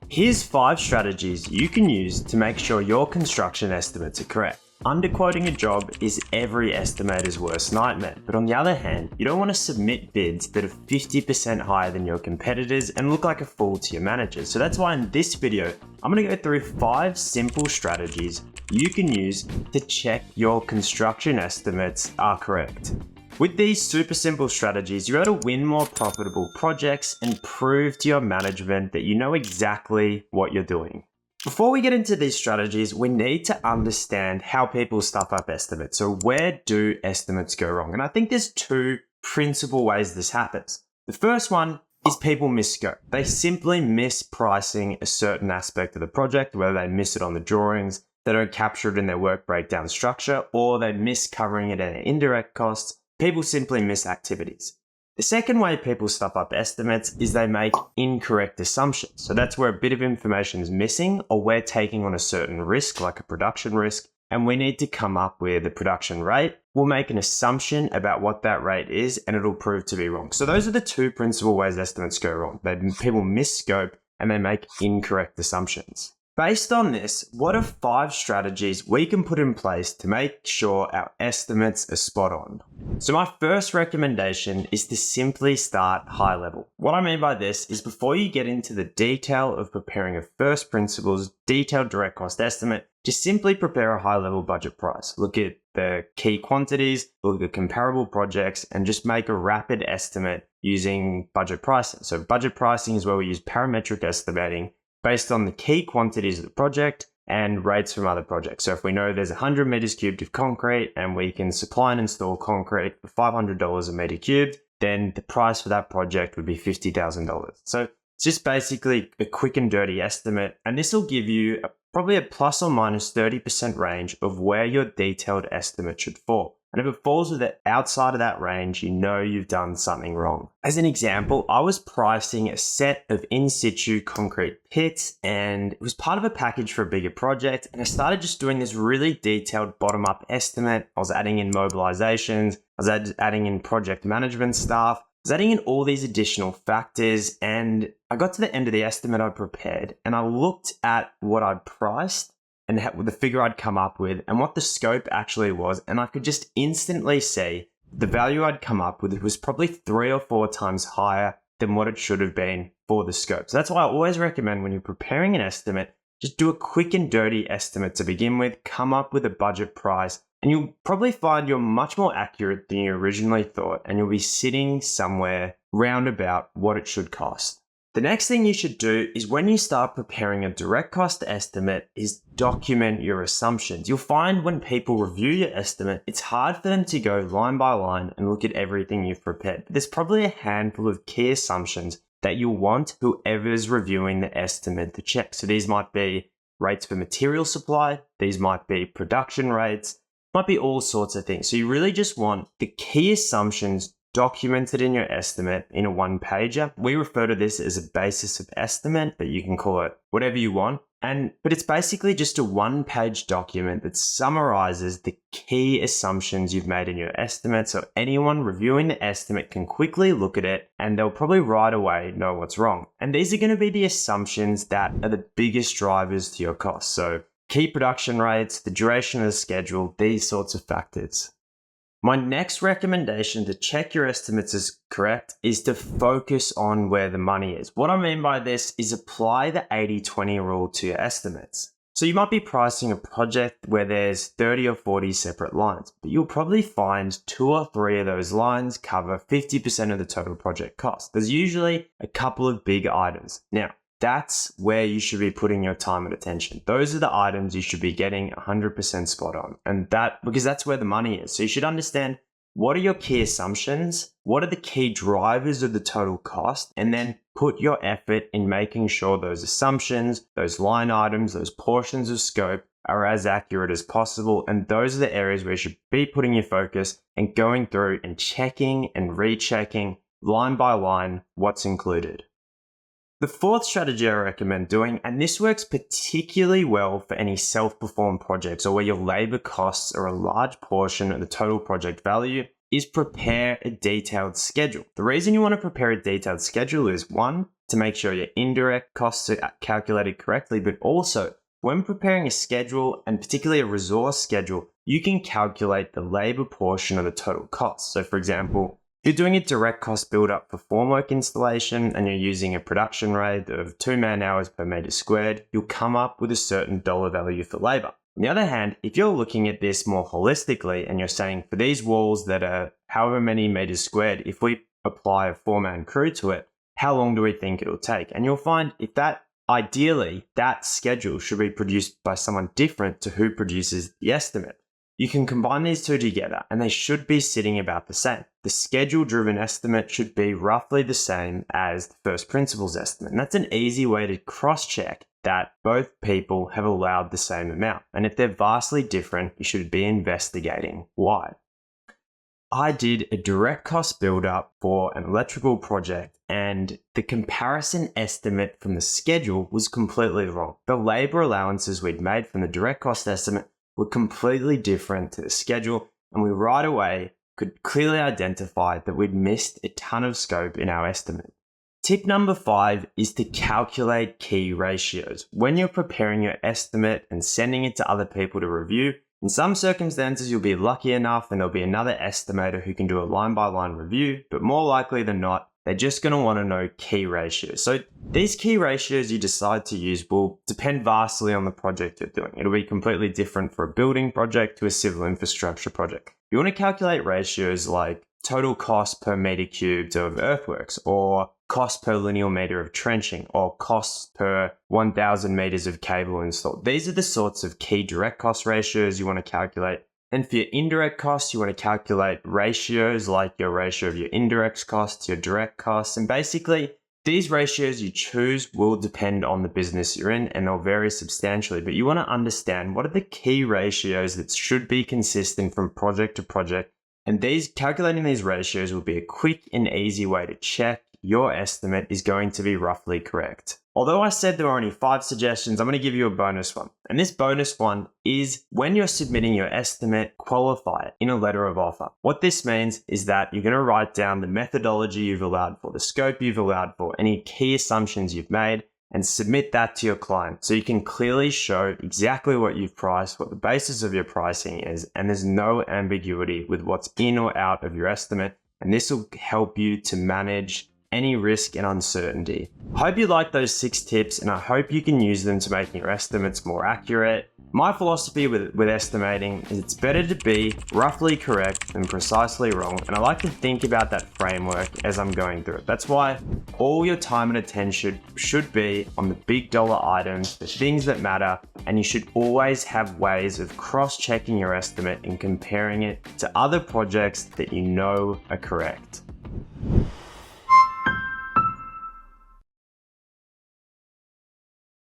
Here's 5 strategies you can use to make sure your construction estimates are correct. Underquoting a job is every estimator's worst nightmare, but on the other hand, you don't want to submit bids that are 50% higher than your competitors and look like a fool to your managers. So that's why in this video, I'm going to go through 5 simple strategies you can use to check your construction estimates are correct. With these super simple strategies, you're able to win more profitable projects and prove to your management that you know exactly what you're doing. Before we get into these strategies, we need to understand how people stuff up estimates. So where do estimates go wrong? And I think there's 2 principal ways this happens. The first one is people miss scope. They simply miss pricing a certain aspect of the project, whether they miss it on the drawings, they don't capture it in their work breakdown structure, or they miss covering it at indirect costs. People simply miss activities. The second way people stuff up estimates is they make incorrect assumptions. So that's where a bit of information is missing, or we're taking on a certain risk, like a production risk, and we need to come up with a production rate. We'll make an assumption about what that rate is, and it'll prove to be wrong. So those are the 2 principal ways estimates go wrong. People miss scope and they make incorrect assumptions. Based on this, what are 5 strategies we can put in place to make sure our estimates are spot on? So my first recommendation is to simply start high level. What I mean by this is before you get into the detail of preparing a first principles detailed direct cost estimate, just simply prepare a high level budget price. Look at the key quantities, look at comparable projects, and just make a rapid estimate using budget pricing. So budget pricing is where we use parametric estimating based on the key quantities of the project and rates from other projects. So if we know there's 100 meters cubed of concrete and we can supply and install concrete for $500 a meter cubed, then the price for that project would be $50,000. So it's just basically a quick and dirty estimate, and this will give you probably a plus or minus 30% range of where your detailed estimate should fall. And if it falls outside of that range, you know you've done something wrong. As an example, I was pricing a set of in-situ concrete pits, and it was part of a package for a bigger project. And I started just doing this really detailed bottom-up estimate. I was adding in mobilizations, I was adding in project management staff, I was adding in all these additional factors. And I got to the end of the estimate I prepared, and I looked at what I'd priced and the figure I'd come up with and what the scope actually was. And I could just instantly see the value I'd come up with was probably 3 or 4 times higher than what it should have been for the scope. So that's why I always recommend when you're preparing an estimate, just do a quick and dirty estimate to begin with, come up with a budget price, and you'll probably find you're much more accurate than you originally thought, and you'll be sitting somewhere round about what it should cost. The next thing you should do is when you start preparing a direct cost estimate is document your assumptions. You'll find when people review your estimate, it's hard for them to go line by line and look at everything you've prepared. But there's probably a handful of key assumptions that you'll want whoever's reviewing the estimate to check. So these might be rates for material supply, these might be production rates, might be all sorts of things. So you really just want the key assumptions documented in your estimate in a 1-pager. We refer to this as a basis of estimate, but you can call it whatever you want. But it's basically just a 1-page document that summarizes the key assumptions you've made in your estimate. So anyone reviewing the estimate can quickly look at it and they'll probably right away know what's wrong. And these are going to be the assumptions that are the biggest drivers to your costs. So key production rates, the duration of the schedule, these sorts of factors. My next recommendation to check your estimates is correct is to focus on where the money is. What I mean by this is apply the 80-20 rule to your estimates. So you might be pricing a project where there's 30 or 40 separate lines, but you'll probably find 2 or 3 of those lines cover 50% of the total project cost. There's usually a couple of big items. Now, that's where you should be putting your time and attention. Those are the items you should be getting 100% spot on. And because that's where the money is. So you should understand what are your key assumptions? What are the key drivers of the total cost? And then put your effort in making sure those assumptions, those line items, those portions of scope are as accurate as possible. And those are the areas where you should be putting your focus and going through and checking and rechecking line by line what's included. The 4th strategy I recommend doing, and this works particularly well for any self-performed projects or where your labor costs are a large portion of the total project value, is prepare a detailed schedule. The reason you want to prepare a detailed schedule is, one, to make sure your indirect costs are calculated correctly, but also when preparing a schedule, and particularly a resource schedule, you can calculate the labor portion of the total cost. So for example, if you're doing a direct cost build-up for formwork installation and you're using a production rate of 2 man-hours per meter squared, you'll come up with a certain dollar value for labor. On the other hand, if you're looking at this more holistically and you're saying for these walls that are however many meters squared, if we apply a 4-man crew to it, how long do we think it'll take? And you'll find ideally, that schedule should be produced by someone different to who produces the estimate. You can combine these two together and they should be sitting about the same. The schedule-driven estimate should be roughly the same as the first principles estimate. And that's an easy way to cross-check that both people have allowed the same amount. And if they're vastly different, you should be investigating why. I did a direct cost build-up for an electrical project, and the comparison estimate from the schedule was completely wrong. The labor allowances we'd made from the direct cost estimate were completely different to the schedule, and we right away could clearly identify that we'd missed a ton of scope in our estimate. Tip number 5 is to calculate key ratios. When you're preparing your estimate and sending it to other people to review, in some circumstances you'll be lucky enough and there'll be another estimator who can do a line-by-line review, but more likely than not, they're just going to want to know key ratios. So these key ratios you decide to use will depend vastly on the project you're doing. It'll be completely different for a building project to a civil infrastructure project. You want to calculate ratios like total cost per meter cubed of earthworks, or cost per linear meter of trenching, or cost per 1,000 meters of cable installed. These are the sorts of key direct cost ratios you want to calculate. And for your indirect costs, you want to calculate ratios like your ratio of your indirect costs, your direct costs. And basically, these ratios you choose will depend on the business you're in and they'll vary substantially. But you want to understand what are the key ratios that should be consistent from project to project. And calculating these ratios will be a quick and easy way to check your estimate is going to be roughly correct. Although I said there were only 5 suggestions, I'm going to give you a bonus one. And this bonus one is when you're submitting your estimate, qualify it in a letter of offer. What this means is that you're going to write down the methodology you've allowed for, the scope you've allowed for, any key assumptions you've made, and submit that to your client so you can clearly show exactly what you've priced, what the basis of your pricing is, and there's no ambiguity with what's in or out of your estimate. And this will help you to manage any risk and uncertainty. I hope you like those 6 tips and I hope you can use them to make your estimates more accurate. My philosophy with estimating is it's better to be roughly correct than precisely wrong, and I like to think about that framework as I'm going through it. That's why all your time and attention should be on the big dollar items, the things that matter, and you should always have ways of cross-checking your estimate and comparing it to other projects that you know are correct.